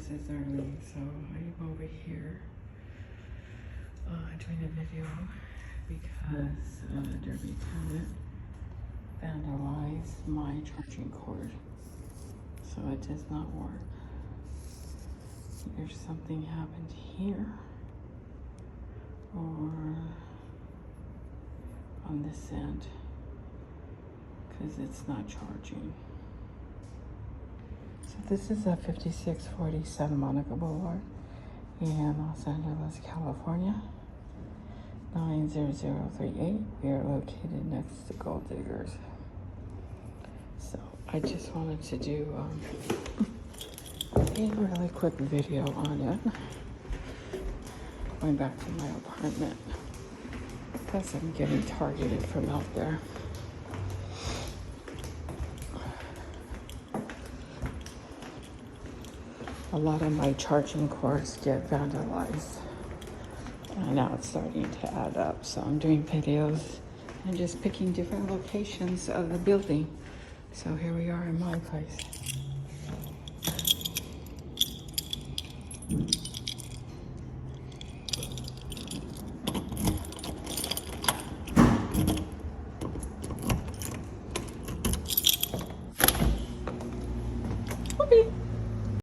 this is early, so I'm over here doing a video because Derby tenant vandalized my charging cord, so it does not work. Either something happened here or on this end, because it's not charging. So this is a 5640 Santa Monica Blvd in Los Angeles, California, 90038. We are located next to Gold Diggers. So I just wanted to do a really quick video on it. Going back to my apartment because I'm getting targeted from out there. A lot of my charging cords get vandalized, and now it's starting to add up. So I'm doing videos and just picking different locations of the building. So here we are in my place.